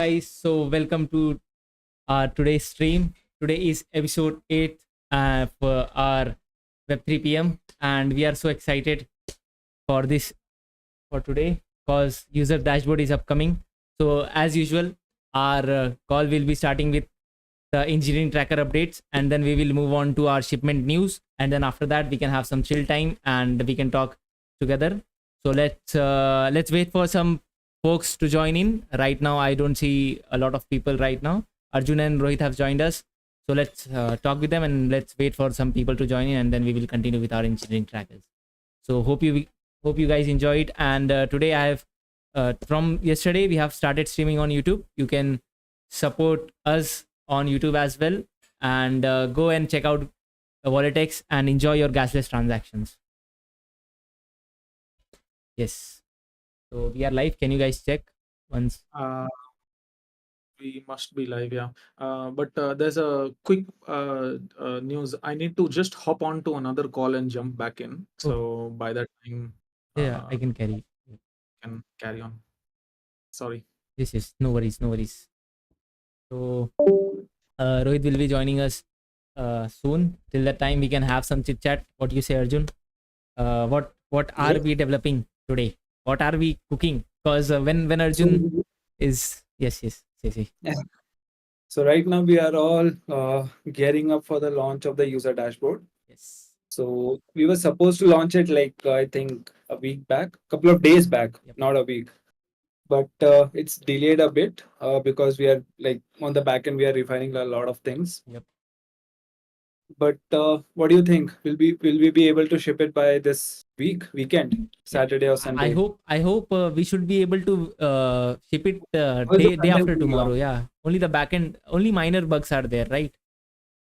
guys. So welcome to our today's stream. Today is episode 8 for our Web3PM, and we are so excited for this for today because user dashboard is upcoming. So as usual, our call will be starting with the engineering tracker updates, and then we will move on to our shipment news, and then after that we can have some chill time and we can talk together. So let's wait for some folks to join in. Right now I don't see a lot of people right now. Arjun and Rohit have joined us, so let's talk with them and let's wait for some people to join in, and then we will continue with our engineering trackers. So hope you guys enjoy it. And today I have from yesterday we have started streaming on YouTube. You can support us on YouTube as well, and go and check out WalletX and enjoy your gasless transactions. Yes, so we are live. Can you guys check once? We must be live, yeah. But there's a quick news. I need to just hop on to another call and jump back in. So by that time, Yeah, I can carry. can carry on. Sorry. Yes, no worries, no worries. So Rohit will be joining us soon. Till that time, we can have some chit chat. What do you say, Arjun? What are we developing today? What are we cooking? Because when Arjun is yes, say. So right now we are all gearing up for the launch of the user dashboard. Yes. So we were supposed to launch it like I think a week back, couple of days back, Yep. not a week. But it's delayed a bit because we are like on the back end we are refining a lot of things. Yep. But what do you think? Will we be able to ship it by this weekend, Saturday or Sunday? I hope we should be able to ship it How's the day front end after coming tomorrow. along? Yeah, only the backend, only minor bugs are there, right?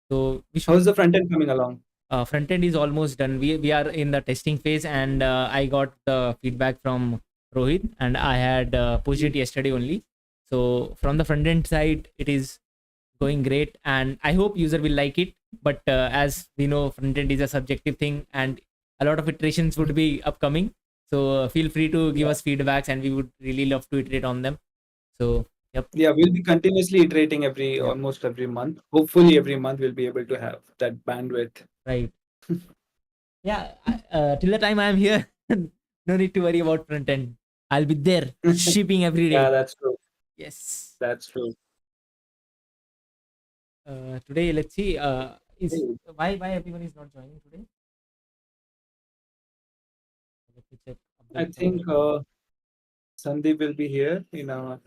So we should. How's the front end coming along? Front end is almost done. We are in the testing phase, and I got the feedback from Rohit, and I had pushed it yesterday only. So from the front end side, it is going great, and I hope user will like it. But as we know, front end is a subjective thing, and a lot of iterations would be upcoming. So feel free to give us feedbacks, and we would really love to iterate on them. So yep. Yeah, we'll be continuously iterating Yep. almost every month. Hopefully every month we'll be able to have that bandwidth. Right. Yeah. Till the time I'm here, no need to worry about front end. I'll be there shipping every day. Yeah, that's true. Yes. That's true. Today, let's see. Is why everyone is not joining today? Let me check. I think Sandeep will be here in a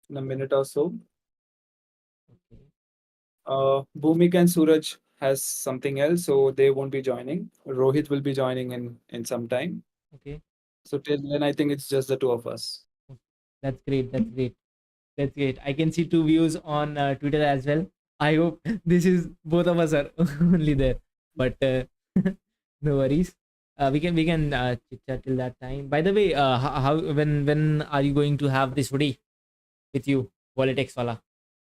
minute or so. Okay. Bhumik and Suraj has something else, so they won't be joining. Rohit will be joining in some time. Okay. So till then, I think it's just the two of us. That's great. That's great. I can see 2 views on Twitter as well. I hope this is both of us are only there, but no worries. We can chit chat till that time. By the way, how when are you going to have this hoodie with you, WalletX wala?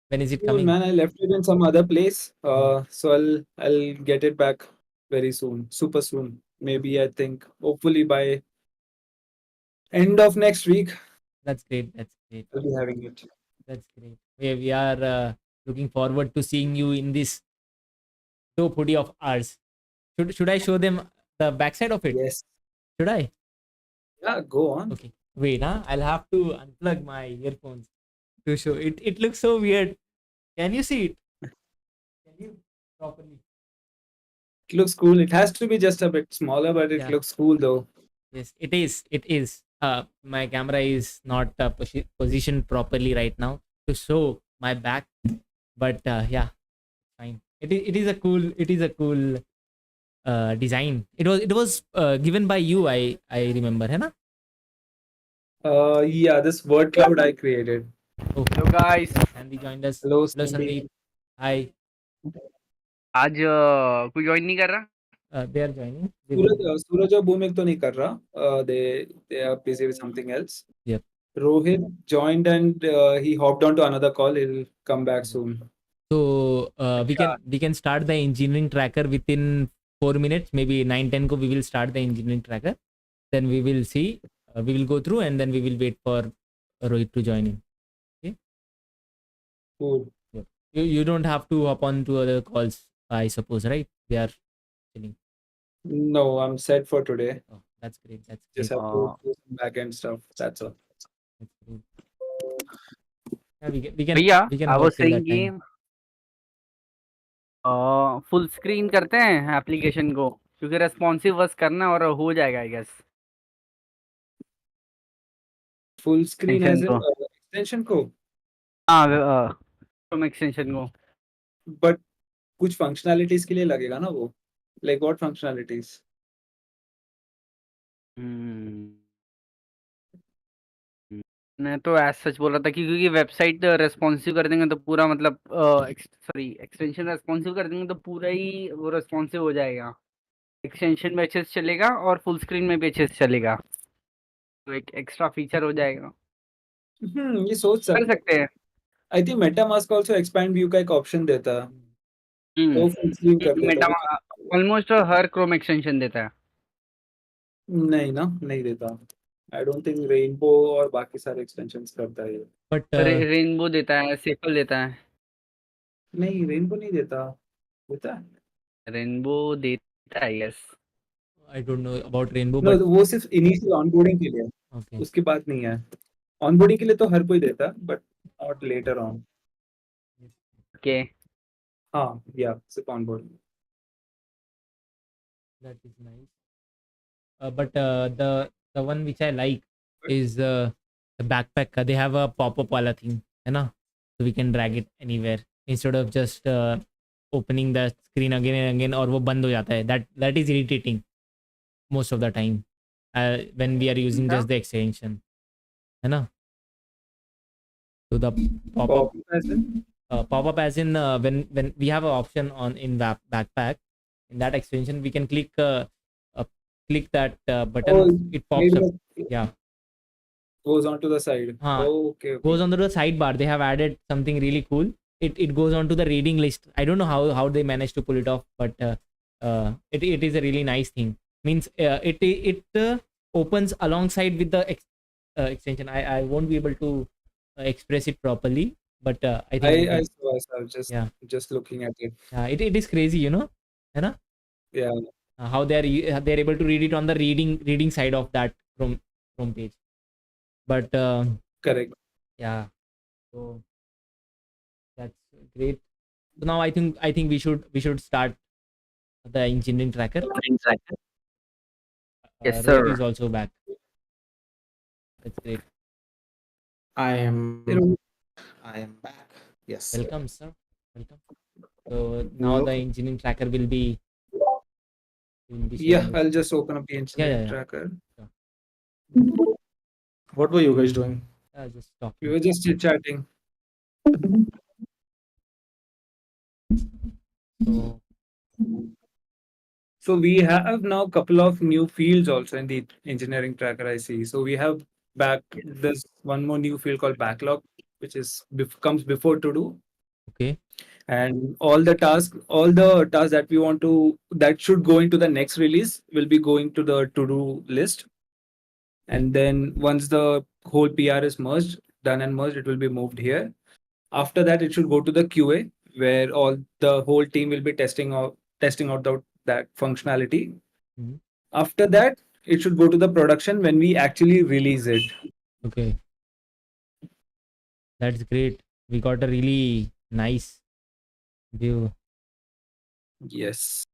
When is it Oh, coming? man, I left it in some other place. So I'll get it back very soon, super soon. Maybe I think hopefully by end of next week That's great. That's great. I'll be having it. That's great. We are looking forward to seeing you in this dope hoodie of ours. Should I show them the backside of it? Yes. Should I? Yeah, go on. Okay. Wait, huh? I'll have to unplug my earphones to show it. It looks so weird. Can you see it? Can you properly? It looks cool. It has to be just a bit smaller, but it Yeah. looks cool though. Yes, it is. It is. My camera is not positioned properly right now to show my back, but yeah, fine. It is a cool. It is a cool design. It was given by you. I remember, है ना? Yeah, this word cloud I created. Oh, hello guys Sandy joined us. Hello, Hello, Sandeep. Hi. आज कोई join नहीं कर रहा They are joining. They will- Suraj और Bhumik तो नहीं कर रहा. They are busy with something else. Yep. Rohit joined and he hopped onto another call. He'll come back soon. So we can start the engineering tracker within 4 minutes, maybe 9-10 ko we will start the engineering tracker. Then we will see. We will go through and then we will wait for Rohit to join in. Okay. Cool. You don't have to hop on to other calls, I suppose, right? They are chilling. No, I'm set for today. Oh, that's great. That's Just great. have to do some backend stuff. That's all. That's great. Yeah, we can भैया we can I was work till saying that कि time. Full screen करते हैं application को क्योंकि responsive बस करना और हो जाएगा I guess Full screen extension as in को extension को, हाँ क्रोम एक्सटेंशन को but कुछ functionalities के लिए लगेगा ना वो. Like what functionalities? मैं तो एज सच बोल रहा था कि क्योंकि वेबसाइट रेस्पॉन्सिव कर देंगे तो पूरा मतलब सॉरी एक्सटेंशन रेस्पॉन्सिव कर देंगे तो पूरा ही वो रेस्पॉन्सिव हो जाएगा एक्सटेंशन में अच्छे से चलेगा और फुल स्क्रीन में भी अच्छे से चलेगा तो एक एक्स्ट्रा फीचर हो जाएगा ये सोच कर सकते. सकते हैं I think MetaMask also expand view का एक option देता है. तो full screen कर देता मेटा है. ऑलमोस्ट हर क्रोम एक्सटेंशन देता है नहीं ना, नहीं देता. I don't think Rainbow और बाकी सारे extensions करता है ये. But रेनबो देता है सेफल देता है नहीं, Rainbow नहीं देता. देता है? रेनबो देता है yes I don't know about Rainbow, No, but वो सिर्फ initial onboarding के लिए. okay. उसके बाद नहीं है. Onboarding के लिए तो हर कोई देता है, but not later on. Okay हाँ, yeah, सिर्फ onboarding. That is nice. But the one which I like is the backpack. They have a pop-up wala thing, है ना? So we can drag it anywhere instead of just opening the screen again and again और वो बंद हो जाता है. That is irritating most of the time when we are using just the extension, है ना? So the pop-up pop-up as in when we have an option on in backpack in that extension we can click that button. Oh, it pops up. maybe Yeah, goes onto the side. हाँ, Oh, okay. goes onto the sidebar. They have added something really cool. It goes onto the reading list. I don't know how they managed to pull it off, but it is a really nice thing. Means it opens alongside with the extension. I won't be able to express it properly, but I think I saw myself just looking at it. it is crazy, you know, है ना? Yeah. How they're able to read it on the reading side of that Chrome page. But Correct. yeah, so that's great. So now I think we should start the engineering tracker. Yes, Rohit sir. is also back. That's great. I am You back. Yes. Welcome, sir. Welcome. So now the engineering tracker will be. Yeah, sharing. I'll just open up the engineering yeah. tracker. What were you guys doing? Just talk. We were just chit-chatting. So we have now a couple of new fields also in the engineering tracker, I see. So we have there's one more new field called backlog, which is comes before to do. Okay. And all the tasks that we want to that should go into the next release will be going to the to-do list. And then once the whole PR is done and merged, it will be moved here. After that, it should go to the QA, where all the whole team will be testing out that functionality. Mhm. After that, it should go to the production when we actually release it. Okay. That's great. We got a really nice view. Yes.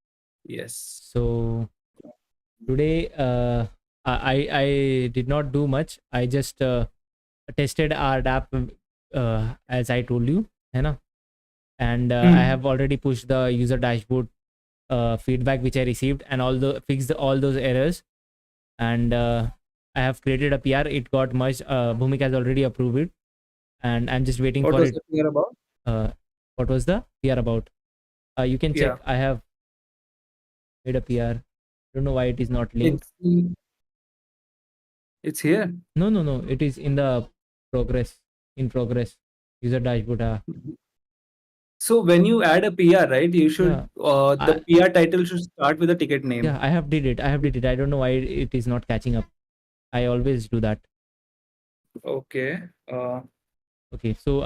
So today I did not do much. I just tested our app as I told you, है ना? And I have already pushed the user dashboard feedback which I received and fixed all those errors. And I have created a PR. It got merged. Bhumik has already approved it, and I'm just waiting What for was it. the PR about? What was the PR about? You can check. Yeah. I have made a PR. Don't know why it is not linked. It's here. No. It is in the progress. In progress. User dashboard. So when you add a PR, right, you should the PR title should start with a ticket name. Yeah, I have did it. I don't know why it is not catching up. I always do that. Okay. Okay. So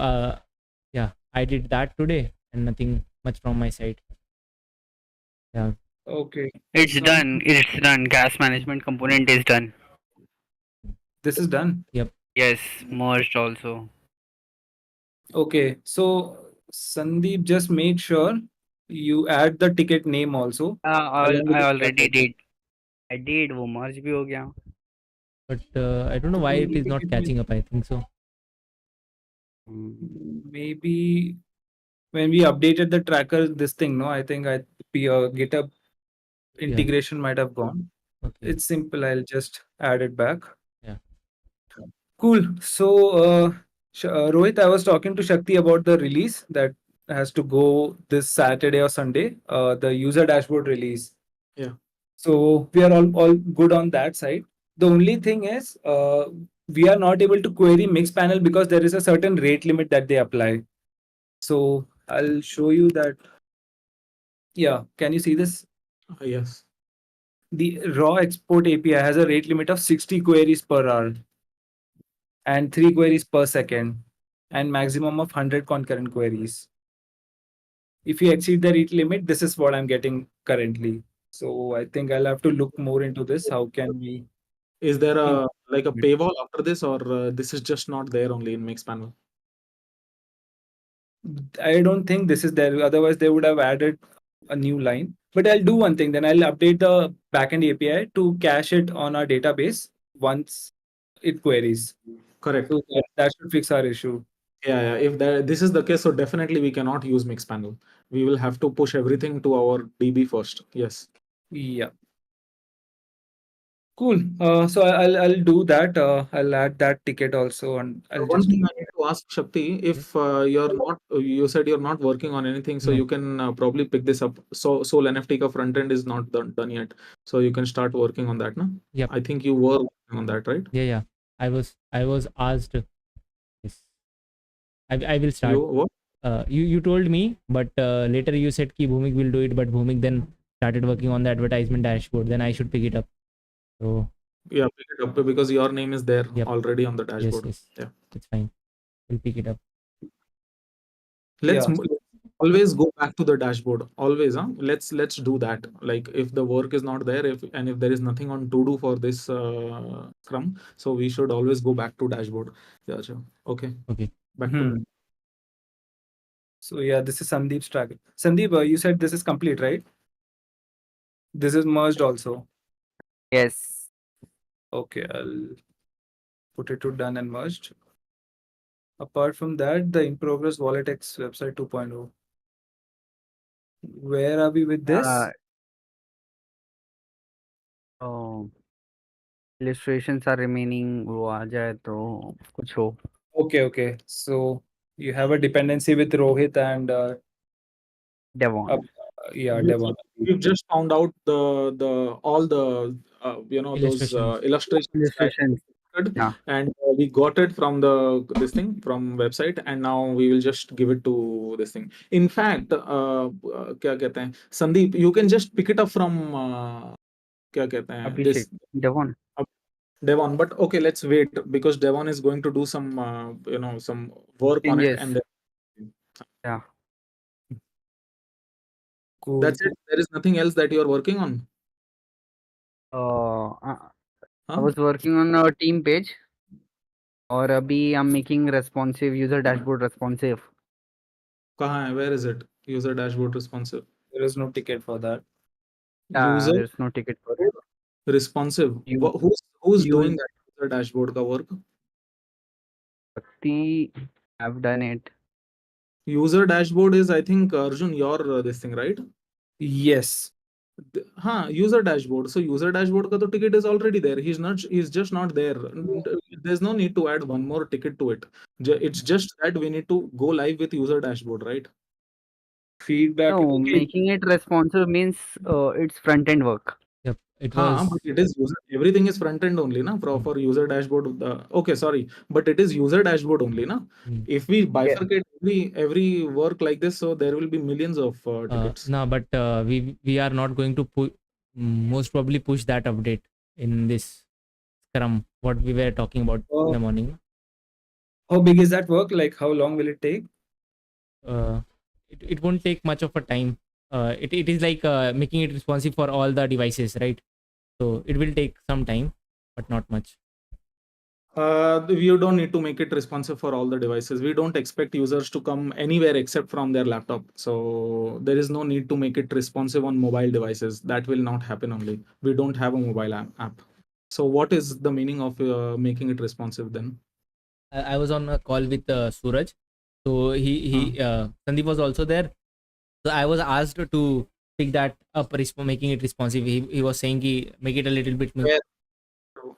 yeah, I did that today, and nothing much from my side. Yeah. Okay. It's Sounds done. It's done. Gas management component is done. This is done. Yes, merged also. Okay. So Sandeep, just make sure you add the ticket name also along with I the already tracker. did. I did. वो merge भी हो गया. But I don't know So why it is maybe not catching up. I think so. maybe when we updated the tracker, this thing, no, I think GitHub integration might have gone. Okay. It's simple. I'll just add it back. Yeah. Cool. So, Rohit, I was talking to Shakti about the release that has to go this Saturday or Sunday, the user dashboard release. Yeah. So we are all good on that side. The only thing is, we are not able to query Mixpanel because there is a certain rate limit that they apply. So I'll show you that. Yeah, can you see this? Yes. The raw export API has a rate limit of 60 queries per hour and 3 queries per second and maximum of 100 concurrent queries. If you exceed the rate limit, this is what I'm getting currently. So I think I'll have to look more into this. How can we? Is there a like a Limit. paywall after this, or this is just not there only in Mixpanel? I don't think this is there. Otherwise, they would have added a new line. But I'll do one thing. Then I'll update the backend API to cache it on our database once it queries. Correct. So that should fix our issue. Yeah. If this is the case, so definitely we cannot use Mixpanel. We will have to push everything to our DB first. Yes. Yeah. Cool. So I'll do that. I'll add that ticket also, and I'll One just. thing I need to ask Shakti, if you're not, you said you're not working on anything, so No. you can probably pick this up. So Soul NFT ka front end is not done yet, so you can start working on that, no? Yep. I think you were working on that, right? Yeah. I was asked. Yes. I will start. You what? You told me, but later you said ki Bhumik will do it, but Bhumik then started working on the advertisement dashboard. Then I should pick it up. So Yeah, pick it up because your name is there Yep. already on the dashboard. yes, Yeah. it's fine. We'll pick it up. Let's Yeah. always go back to the dashboard. Always, huh? Let's do that. Like if the work is not there, if there is nothing on to do for this Scrum, so we should always go back to dashboard. Yeah, sure. Okay. Okay. Back to So yeah, this is Sandeep's tracker. Sandeep, you said this is complete, right? This is merged also. Yes. Okay, I'll put it to done and merged. Apart from that, the in progress WalletX website 2.0. Where are we with this? Oh, illustrations are remaining. वो आ जाए तो कुछ हो. Okay. So you have a dependency with Rohit and Devon. Devon. we've just found out the all the those illustrations that Illustrations. good, Yeah. and we got it from this thing from website, and now we will just give it to this thing. In fact, क्या कहते हैं, Sandeep, you can just pick it up from क्या कहते हैं, this Abhishek. Devon. Devon. But okay, let's wait because Devon is going to do some some work on it, Changes. and then Yeah. Cool. that's it. There is nothing else that you are working on. I Huh? was working on a team page. और अभी I'm making responsive user dashboard responsive. कहाँ है? Where is it? User dashboard responsive. There is no ticket for that. User There's no ticket for it. responsive. You- Who's you- doing that user dashboard का work? Bhakti, I've done it. User dashboard is, I think, Arjun, your this thing, right? Yes. हाँ, user dashboard. So user dashboard का तो ticket is already there. He's just not there. There's no need to add one more ticket to it. It's just that we need to go live with user dashboard, right? Feedback. No, making it responsive means it's front end work. Yep. It हाँ, was. but it is everything is front end only, na? For user dashboard. Okay, sorry, but it is user dashboard only, na? If we bifurcate every work like this, so there will be millions of tickets. No, but we are not going to most probably push that update in this Scrum. What we were talking about in the morning. How big is that work? Like how long will it take? it won't take much of a time. It is like making it responsive for all the devices, right? So it will take some time, but not much. You don't need to make it responsive for all the devices. We don't expect users to come anywhere except from their laptop. So there is no need to make it responsive on mobile devices. That will not happen only. We don't have a mobile app. So what is the meaning of making it responsive then? I was on a call with Suraj. So he Sandeep was also there. So I was asked to pick that up, making it responsive. He was saying make it a little bit Where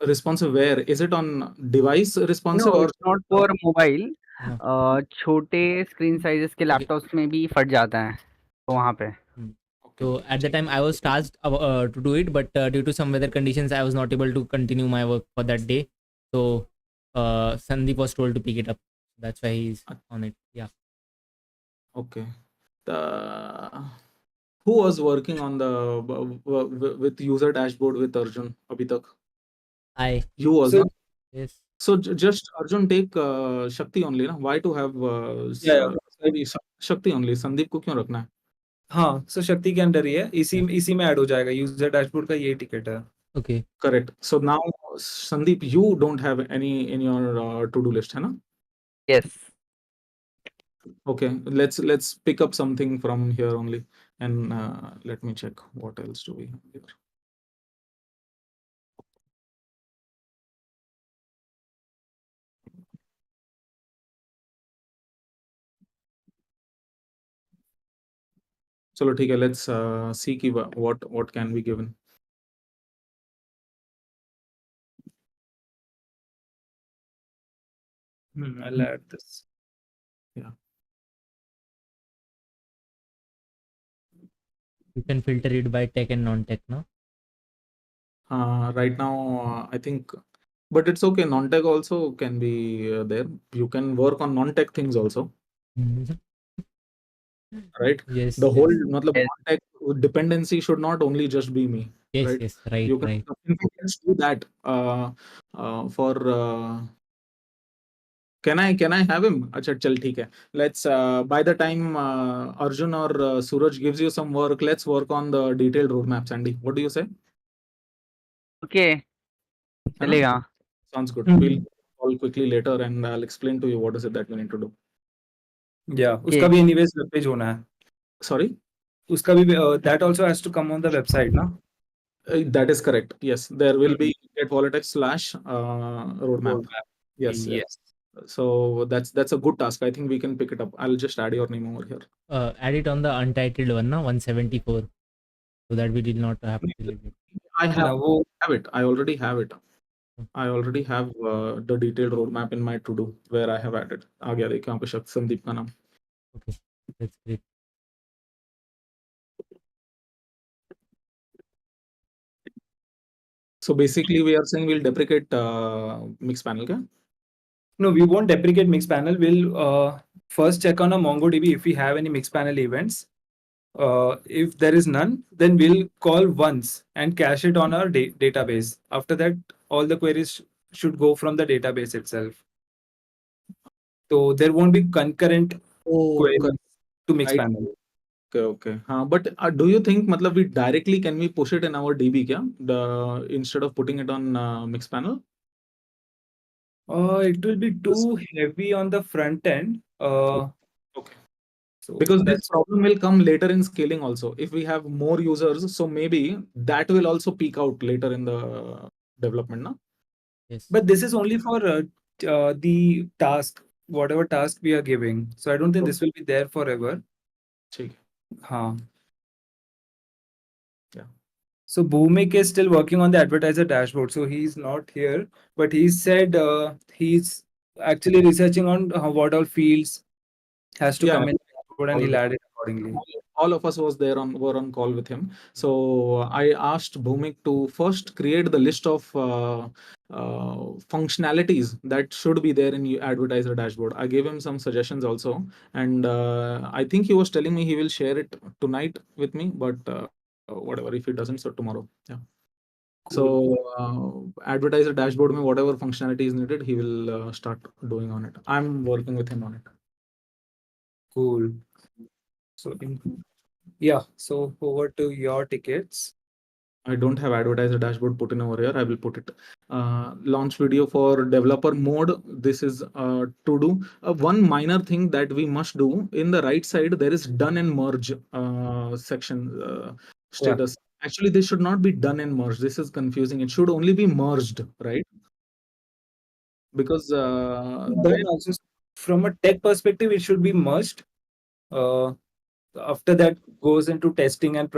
responsive where? Is it on device responsive no or it's not for mobile, हाँ, छोटे screen sizes के okay. Laptops में भी फट जाता है तो वहाँ पे Hmm. okay. So at the time I was tasked to do it, but due to some weather conditions, I was not able to continue my work for that day. So Sandeep was told to pick it up. That's why he's on it. Yeah. Okay. The who was working on the with user dashboard with Arjun abhi tak? You was So not. Yes. So just Arjun take Shakti only ना? Why to have yeah, Shakti only? Sandeep को क्यों रखना है? हाँ, so शक्ति के अंदर ही है, इसी Yeah. इसी में ऐड हो जाएगा, यूजर डैशबोर्ड का ये टिकट है. Okay. Correct. So now Sandeep, you don't have any in your to-do list, है ना? Yes Okay, let's pick up something from here only, and let me check what else do we have here. चलो ठीक है, let's see कि what can be given. I'll add this. Yeah. You can filter it by tech and non-tech now. Right now, I think, but it's okay. Non-tech also can be there. You can work on non-tech things also, Mhm. right? Yes. The whole, Yes. मतलब Yes. non-tech dependency should not only just be me, Yes. right? Yes. Right. You can Right. in fact, let's do that. For can I have him? अच्छा चल ठीक है. Let's by the time Arjun or Suraj gives you some work, let's work on the detailed roadmap. Sandy, what do you say? Okay है ना? चलेगा Sounds good. Hmm. We'll call quickly later and I'll explain to you what is it that we need to do. Yeah, उसका भी anyways web page होना है. Sorry? उसका भी that also has to come on the website, ना? That is correct. Yes, there will be get WalletX / roadmap. Roadmap. Yes, yes. Yes. So that's a good task. I think we can pick it up. I'll just add your name over here. Add it on the untitled one, na 174, so that we did not have to delete it. I ना वो have it. I already have it. I already have the detailed roadmap in my to-do where I have added. आ गया देखिए यहाँ पे शख्स संदीप का नाम. Okay, that's great. So basically, we are saying we'll deprecate mixed panel, क्या? no, we won't deprecate mixed panel. We'll first check on a MongoDB if we have any mixed panel events. If there is none, then we'll call once and cache it on our database. After that, all the queries should go from the database itself. So there won't be concurrent queries to mixed Right. panel. Okay. हाँ, but do you think मतलब we directly can we push it in our DB क्या? Instead of putting it on mixed panel? It will be too heavy on the front end. Okay. So Because this that's problem will come later in scaling also. If we have more users, so maybe that will also peak out later in the development, na? Yes. but this is only for the task, whatever task we are giving. So I don't think this will be there forever. ठीक. हाँ. Yeah. So Bhumik is still working on the advertiser dashboard. So he's not here, but he said he's actually researching on what all fields has to Yeah. come in the dashboard and he'll add it accordingly. All of us were on call with him. So I asked Bhumik to first create the list of functionalities that should be there in your advertiser dashboard. I gave him some suggestions also, and I think he was telling me he will share it tonight with me. But whatever, if he doesn't, so tomorrow. Yeah. Cool. So advertiser dashboard, mein whatever functionality is needed, he will start doing on it. I'm working with him on it. Cool. So yeah, so over to your tickets. I don't have advertiser dashboard put in over here. I will put it. Launch video for developer mode. This is to do. One minor thing that we must do in the right side, there is done and merge section status. Actually, this should not be done and merged. This is confusing. It should only be merged, right? Because Done also from a tech perspective, it should be merged. After that goes into testing and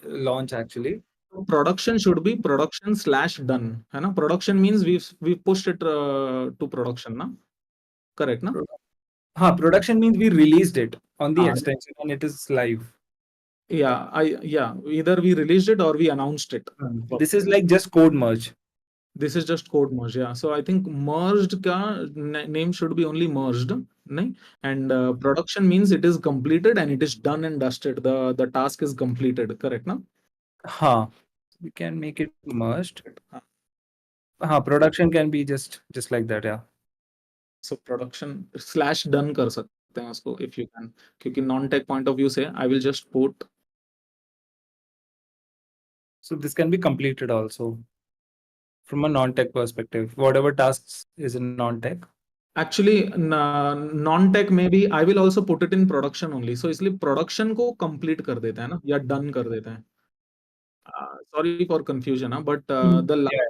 launch actually. production should be production/done. है ना? Production means we've pushed it to production, na? Correct, na? Production means we released it on the Ah, extension and it is live. yeah, either we released it or we announced it. This is like just code merge. This is just code merge, yeah. So I think merged ka name should be only merged, nahi? And production means it is completed and it is done and dusted. The task is completed, correct, na? We can make it merged. Production can be just like that, yeah. So production/done कर सकते हैं उसको if you can. क्योंकि non-tech point of view से I will just put. So this can be completed also from a non-tech perspective. Whatever tasks is in non-tech. Actually, non-tech maybe I will also put it in production only. So इसलिए production को complete कर देते हैं ना या done कर देते हैं. Sorry for confusion, but the Yeah.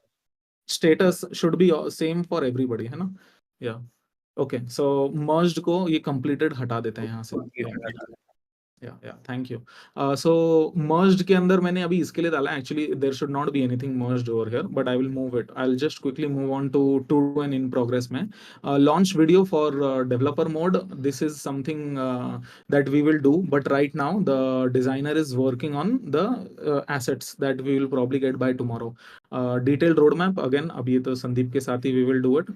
status should be same for everybody, है ना? Yeah. Okay. So merged को ये completed हटा देते हैं यहाँ से. Yeah, thank you. So merged के अंदर मैंने अभी इसके लिए डाला. Actually, there should not be anything merged over here, but I will move it. I'll just quickly move on to and in progress में. Launch video for developer mode. This is something that we will do, but right now the designer is working on the assets that we will probably get by tomorrow. Detailed roadmap again. अभी ये तो संदीप के साथ ही we will do it.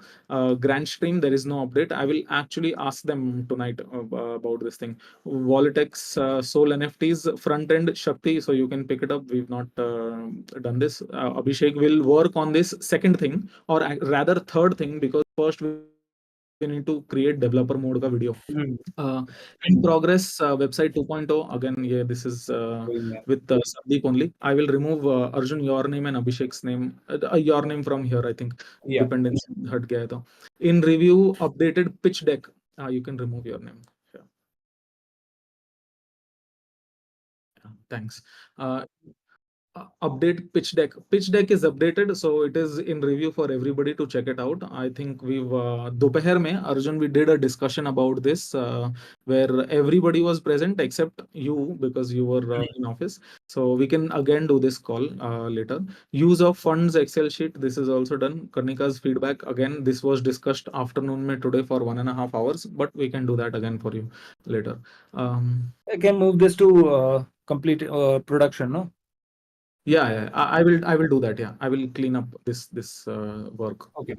Grand stream, there is no update. I will actually ask them tonight about this thing. WalletX Soul NFTs front end Shakti, so you can pick it up. We've not done this. Abhishek will work on this second thing, or rather third thing, because first we need to create developer mode ka video. In progress, website 2.0. Again, yeah, this is with Sandeep only. I will remove Arjun your name and Abhishek's name. Your name from here, I think. Yeah. Dependency हट गया है तो. In review, updated pitch deck. You can remove your name. Thanks. Update pitch deck. Pitch deck is updated, so it is in review for everybody to check it out. I think we've दोपहर में Arjun, we did a discussion about this where everybody was present except you because you were in office. So we can again do this call later. Use of funds Excel sheet. This is also done. Karnika's feedback again. This was discussed afternoon में today for 1.5 hours, but we can do that again for you later. I can move this to complete production, no? Yeah, I will do that. Yeah, I will clean up this work. Okay.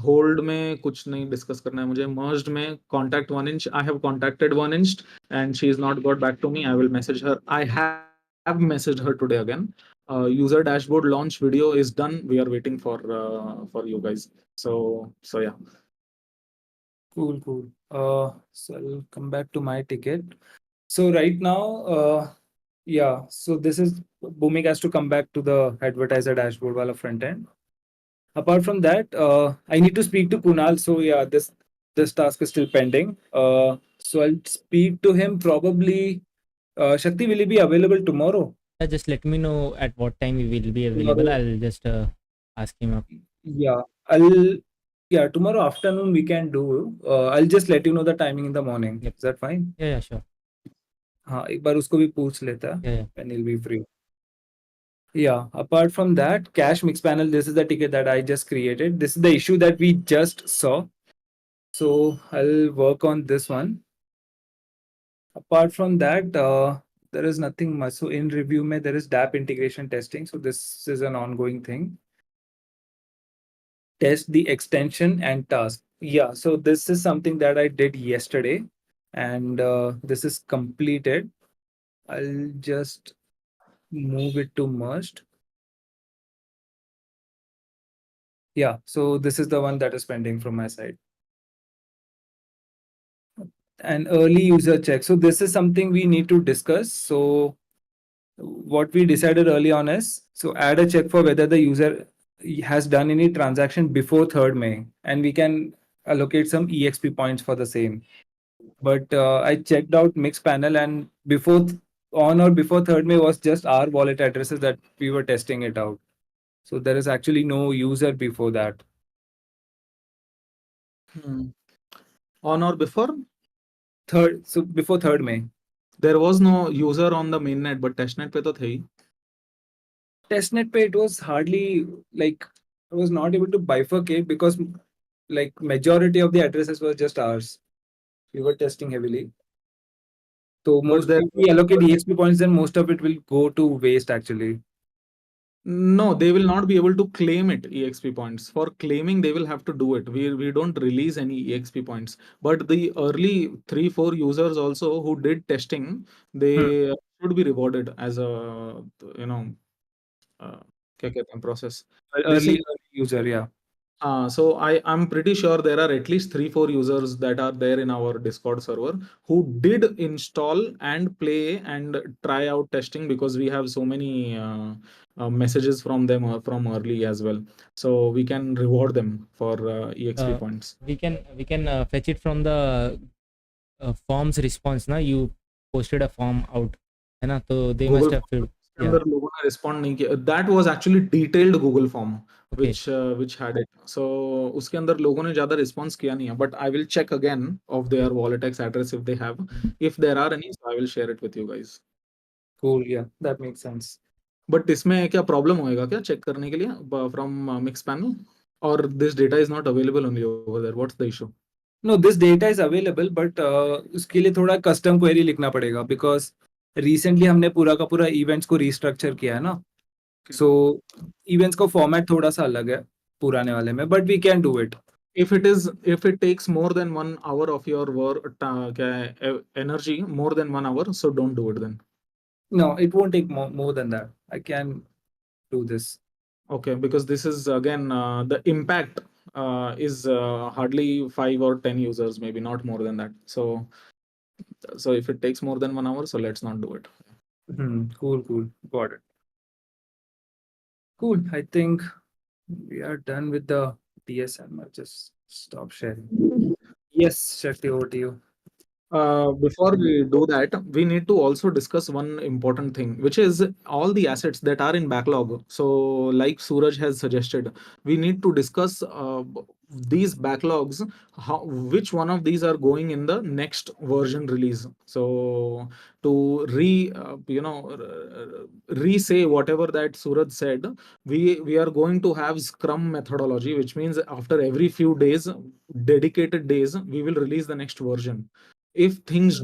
Hold में कुछ नहीं discuss करना है मुझे. Merged में contact 1inch. I have contacted 1inch and she has not got back to me. I will message her. I have messaged her today again. User dashboard launch video is done. We are waiting for you guys. So yeah. Cool. So I'll come back to my ticket. So right now, yeah. So this is Boomik has to come back to the advertiser dashboard wala front end. Apart from that, I need to speak to Kunal. So yeah, this task is still pending. So I'll speak to him probably. Shakti, will he be available tomorrow? Just let me know at what time we will be available. I'll just ask him up. Yeah, tomorrow afternoon we can do. I'll just let you know the timing in the morning. Yep. Is that fine? Yeah, sure. हाँ, एक बार उसको भी पूछ लेता है. Yeah. When he'll be free. Yeah, apart from that, cache mix panel, this is the ticket that I just created. This is the issue that we just saw. So I'll work on this one. Apart from that, there is nothing much. So in review, there is DApp integration testing. So this is an ongoing thing. Test the extension and task. Yeah, so this is something that I did yesterday and this is completed. I'll just move it to merged. Yeah, so this is the one that is pending from my side. an early user check. So this is something we need to discuss. So what we decided early on is, so add a check for whether the user has done any transaction before 3rd May, and we can allocate some EXP points for the same. But I checked out mixed panel, and on or before 3rd May was just our wallet addresses that we were testing it out. So there is actually no user before that. On or before? So before 3rd May. There was no user on the mainnet, but testnet पे तो थे ही. Testnet pay, it was hardly like, I was not able to bifurcate because like majority of the addresses were just ours. We were testing heavily. So most there- if we allocate EXP points, then most of it will go to waste actually. No, they will not be able to claim it EXP points. For claiming, they will have to do it. We don't release any EXP points. But the early 3-4 users also who did testing, they should be rewarded as a क्या कहते हैं process. Early user, yeah. So I'm pretty sure there are at least 3-4 users that are there in our Discord server who did install and play and try out testing, because we have so many messages from them from early as well. So we can reward them for EXP points. We can fetch it from the forms response. Na, you posted a form out, है ना? तो they must have filled. उसके अंदर लोगों ने respond नहीं किया. That was actually detailed Google form. Okay. Which had it. So उसके अंदर लोगों ने ज़्यादा response किया नहीं है. But I will check again of their WalletX address if they have. If there are any, so I will share it with you guys. Cool, yeah, that makes sense. But इसमें क्या problem होएगा क्या check करने के लिए from mixed panel? Or this data is not available only over there? What's the issue? No, this data is available, but उसके लिए थोड़ा custom query लिखना पड़ेगा because recently हमने पूरा का पूरा events को restructure किया है ना. So events का format थोड़ा सा अलग है पुराने वाले में, but we can do it. If it takes more than 1 hour of your work energy, more than 1 hour, so don't do it then. No, it won't take more than that. I can do this. Okay, because this is again the impact is hardly 5 or 10 users, maybe not more than that. So if it takes more than 1 hour, so let's not do it. Cool. Got it. Cool. I think we are done with the DSM. I'll just stop sharing. Yes, Shakti, over to you. Before we do that, we need to also discuss one important thing, which is all the assets that are in backlog. So, like Suraj has suggested, we need to discuss these backlogs, which one of these are going in the next version release. So, to re-say whatever that Suraj said, we are going to have Scrum methodology, which means after every few days, dedicated days, we will release the next version. If things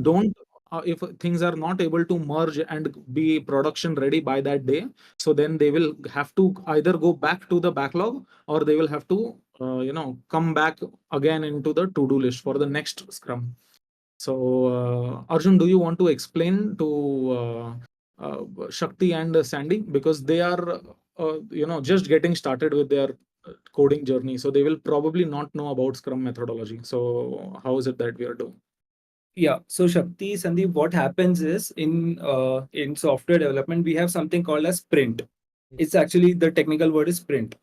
if things are not able to merge and be production ready by that day, so then they will have to either go back to the backlog, or they will have to come back again into the to-do list for the next Scrum. So Arjun, do you want to explain to Shakti and Sandy, because they are just getting started with their coding journey, so they will probably not know about Scrum methodology. So how is it that we are doing? Yeah. So Shakti, Sandeep, what happens is in software development, we have something called as sprint. It's actually, the technical word is sprint.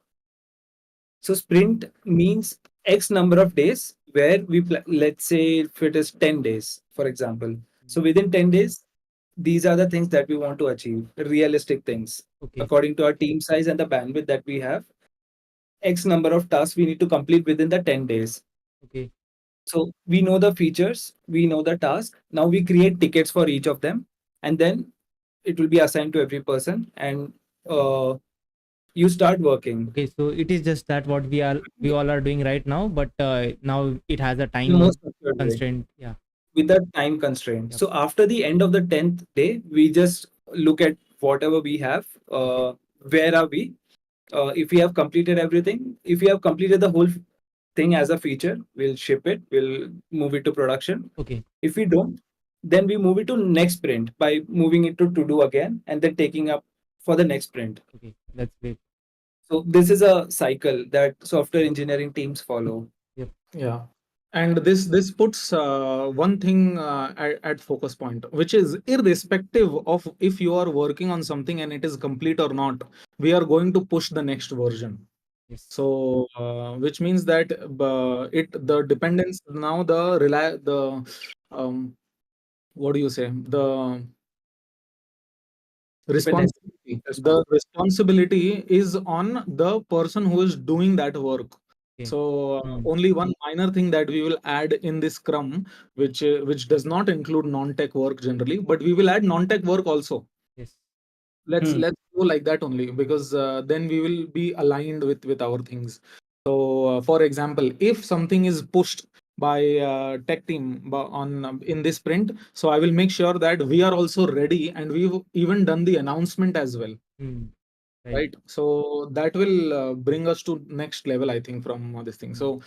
So sprint means X number of days where let's say if it is 10 days, for example. So within 10 days, these are the things that we want to achieve, realistic things. Okay. According to our team size and the bandwidth that we have, X number of tasks we need to complete within the 10 days. Okay. So we know the features, we know the task. Now we create tickets for each of them, and then it will be assigned to every person, and you start working. Okay, so it is just that what we all are doing right now, but now it has a time Most structured way. constraint. Yeah. With a time constraint. Yep. So after the end of the 10th day, we just look at whatever we have. Where are we? If we have completed everything, if we have completed the whole thing as a feature, we'll ship it, we'll move it to production. Okay. If we don't, then we move it to next sprint by moving it to do again, and then taking up for the next sprint. Okay, that's great. So this is a cycle that software engineering teams follow. Yeah. And this puts one thing at focus point, which is irrespective of if you are working on something and it is complete or not, we are going to push the next version. Yes. So which means that the dependence now, what do you say, the responsibility, the responsibility is on the person who is doing that work. Okay. So only one minor thing that we will add in this scrum, which does not include non-tech work generally, but we will add non-tech work also. Yes. Let's go like that only, because then we will be aligned with our things. So for example, if something is pushed by tech team on in this sprint, so I will make sure that we are also ready, and we've even done the announcement as well. Right. So that will bring us to next level, I think, from this thing. So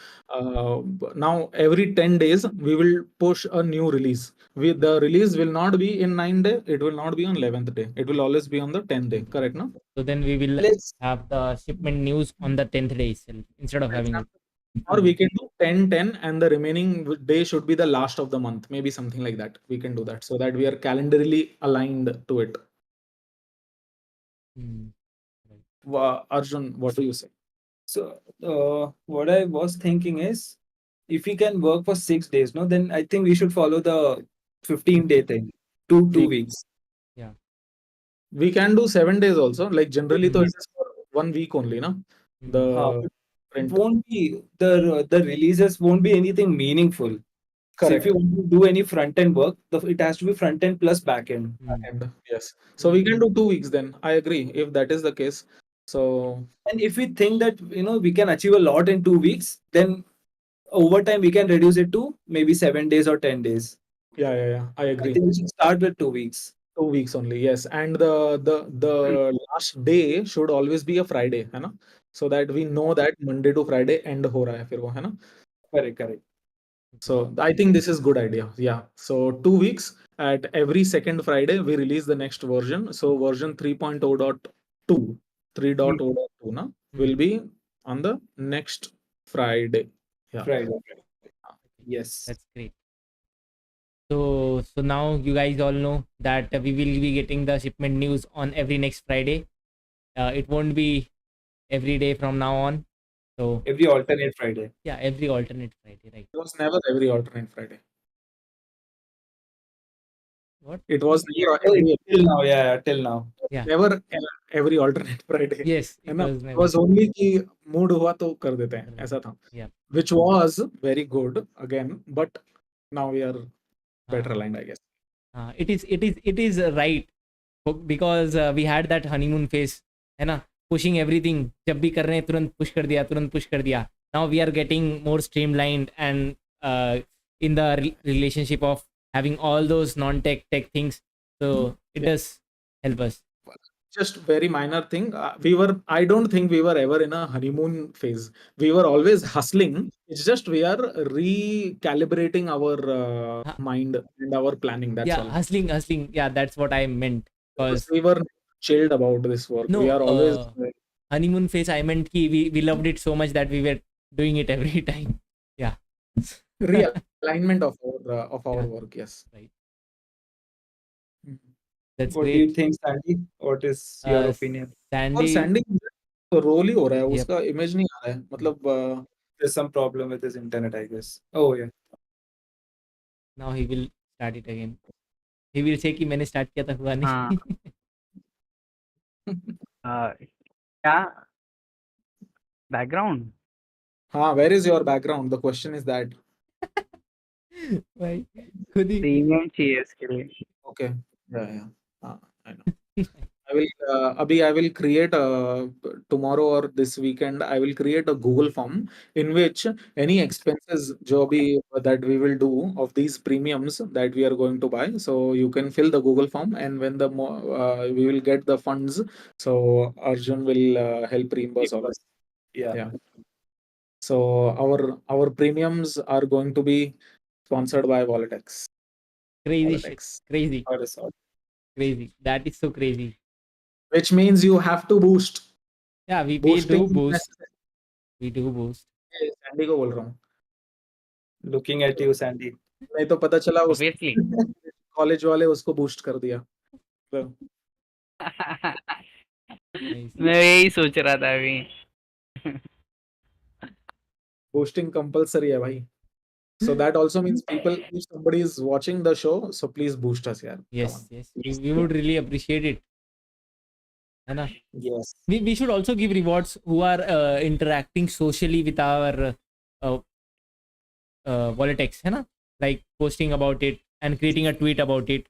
now every 10 days we will push a new release. The release will not be in 9 day, it will not be on 11th day, it will always be on the 10th day, correct? No, So then we will let's have the shipment news on the 10th day itself instead of having it. or we can do 10-10, and the remaining day should be the last of the month, maybe something like that. We can do that so that we are calendarily aligned to it. Arjun, what do you say? So what I was thinking is, if we can work for 6 days, no, then I think we should follow the 15-day thing, two weeks. Yeah. We can do 7 days also. Like generally, though, Mhm. it is for 1 week only, no? It The print. won't be the releases won't be anything meaningful. So if Correct. you want to do any front end work, it has to be front end plus back end. And yes, so we can do 2 weeks then. I agree if that is the case. So And if we think that we can achieve a lot in 2 weeks, then over time we can reduce it to maybe 7 days or 10 days. yeah, I I agree. think we should start with 2 weeks. 2 weeks only, yes. And the last day should always be a Friday, है ना? So that we know that Monday to Friday end हो रहा है फिर वो, है ना? Correct. So I think this is good idea. Yeah. So 2 weeks, at every second Friday we release the next version. So version 3.0.2, 3.0.2 na, will be on the next Friday. Yeah. Friday. Yes. That's great. So now you guys all know that we will be getting the shipment news on every next Friday. It won't be every day from now on. So Every alternate Friday. yeah, every alternate Friday, right? It was never every alternate Friday. What? It was never Till now, yeah, till now. Yeah. never every alternate Friday. Yes, है it ना? was It never. was only कि mood हुआ तो कर देते हैं, ऐसा था. Yeah. Which was very good again, but now we are better aligned, I guess. It is right because we had that honeymoon phase, है ना? Pushing everything. जब भी कर रहे हैं तुरंत push कर दिया. Now we are getting more streamlined and in the relationship of having all those non-tech tech things. So it does help us. Just very minor thing. I don't think we were ever in a honeymoon phase. We were always hustling. It's just we are recalibrating our mind and our planning. That's Yeah, all. hustling. Yeah, that's what I meant. Because Because we were chilled about this work. no, We are always honeymoon phase. I meant ki we loved it so much that we were doing it every time. Yeah. realignment of our Yeah. work. Yes. Right. That's What do great. you think, Sandy? What is your opinion? और Sandy, Sandy role ही हो रहा है, Yep. उसका image नहीं आ रहा है, मतलब There's some problem with his internet, I guess. Oh yeah. now he will start it again. He will say कि मैंने start किया था हुआ नहीं. क्या बैकग्राउंड हाँ, where is your background? The question is that. भाई खुद ही. प्रीमियम चाहिए इसके लिए. Okay. Yeah. I know. I will create tomorrow or this weekend. I will create a Google form in which any expenses जो भी that we will do of these premiums that we are going to buy. So you can fill the Google form, and when we will get the funds, so Arjun will help reimburse all of us. Yeah. So our premiums are going to be sponsored by WalletX. Crazy shit. WalletX. Crazy. Crazy. That is so crazy. Which means you have to boost. Yeah, we Boosting do boost. necessary. We do boost. Sandy को बोल रहा हूँ. Looking at you, Sandy. नहीं तो पता चला उस Obviously. College वाले उसको बूस्ट कर दिया तो Nice. मैं यही सोच रहा था अभी. बूस्टिंग कंपलसरी है भाई so that also means people if somebody is watching the show so please boost us yaar Yes, come on yes. We would really appreciate it. है ना? Yes. We should also give rewards who are interacting socially with our WalletX, है ना? Like posting about it and creating a tweet about it.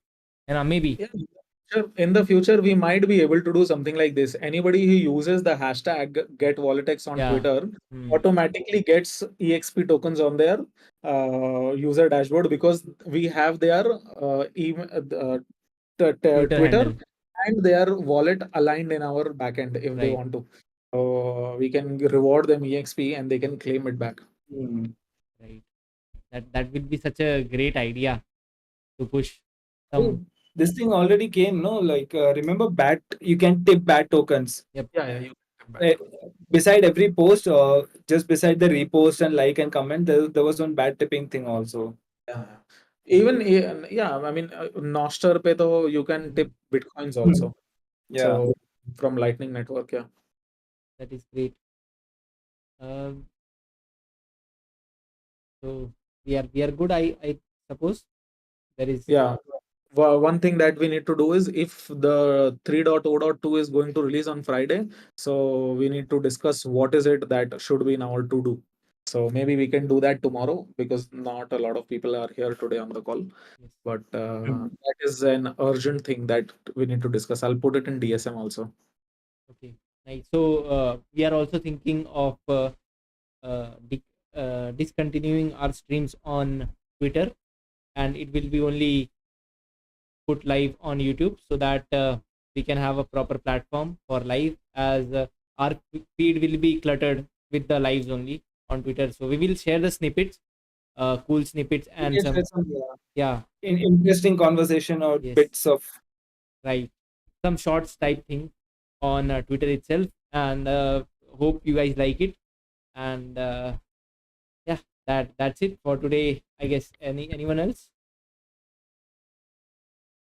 है ना? Maybe. yeah, sure. In the future we might be able to do something like this. Anybody who uses the hashtag #GetWalletX on Yeah. Twitter Hmm. automatically gets EXP tokens on their user dashboard because we have their Twitter Twitter handle. and their wallet aligned in our backend if they Right. want to. So we can reward them EXP and they can claim it back. Mm. Right. That will be such a great idea to push some. Oh, this thing already came, no? Like, remember BAT? You can tip BAT tokens. Yep. Yeah, you can back. Beside every post, just beside the repost and like and comment, there was one BAT tipping thing also. Yeah. Even yeah, I mean Nostr pe to you can tip bitcoins also. Yeah. So from Lightning Network, yeah. That is great. So we are good. I suppose there is. Yeah. One thing that we need to do is if the 3.0.2 is going to release on Friday, so we need to discuss what is it that should be in our to do. So maybe we can do that tomorrow because not a lot of people are here today on the call. Yes. But that is an urgent thing that we need to discuss. I'll put it in DSM also. Okay. Nice. So we are also thinking of discontinuing our streams on Twitter, and it will be only put live on YouTube so that we can have a proper platform for live, as our feed will be cluttered with the lives only on Twitter. So we will share the snippets, cool snippets, and Yes, some, that's some, yeah, interesting conversation or Yes. bits of. right, some shorts type thing on Twitter itself, and hope you guys like it. And yeah, that's it for today, I guess. Anyone else?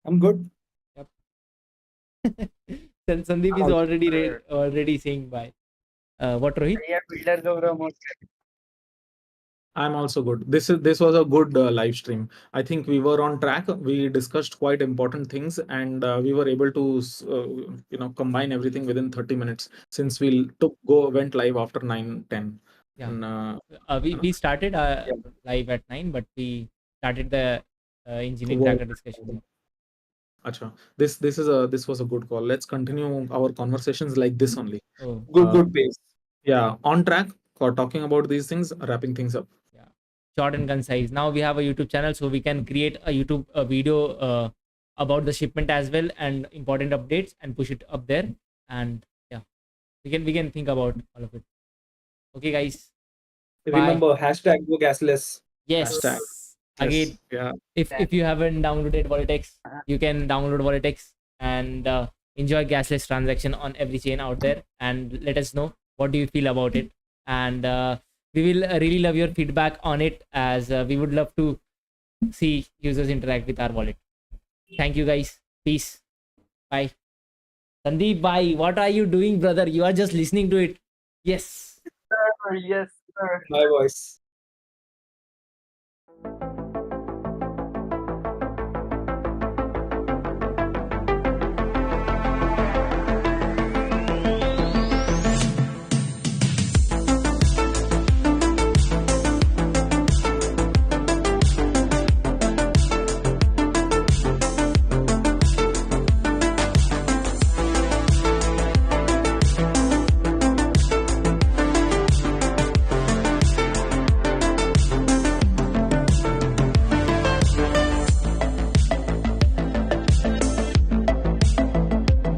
I'm good. Sandeep is already saying bye. What, Rohit? Yeah, builder का promote कर. I'm also good. This was a good live stream. I think we were on track. We discussed quite important things, and we were able to combine everything within 30 minutes since we went live after 9:10. Yeah. And, We started live at 9, but we started the engineering Wow. tracker discussion. Acha. This was a good call. Let's continue our conversations like this only. Oh, Good pace. Yeah, on track for talking about these things, wrapping things up. yeah. Short and concise. Now we have a YouTube channel, so we can create a YouTube video about the shipment as well and important updates and push it up there. And yeah, we can think about all of it. Okay, guys. Bye. Remember, hashtag go gasless. Yes. Hashtag. Again, Yeah. if you haven't downloaded WalletX, you can download WalletX and enjoy gasless transaction on every chain out there, and let us know what do you feel about it. And we will really love your feedback on it, as we would love to see users interact with our wallet. Thank you, guys. Peace. Bye. Sandeep, bye. What are you doing, brother? You are just listening to it. Yes. Yes, sir. My voice.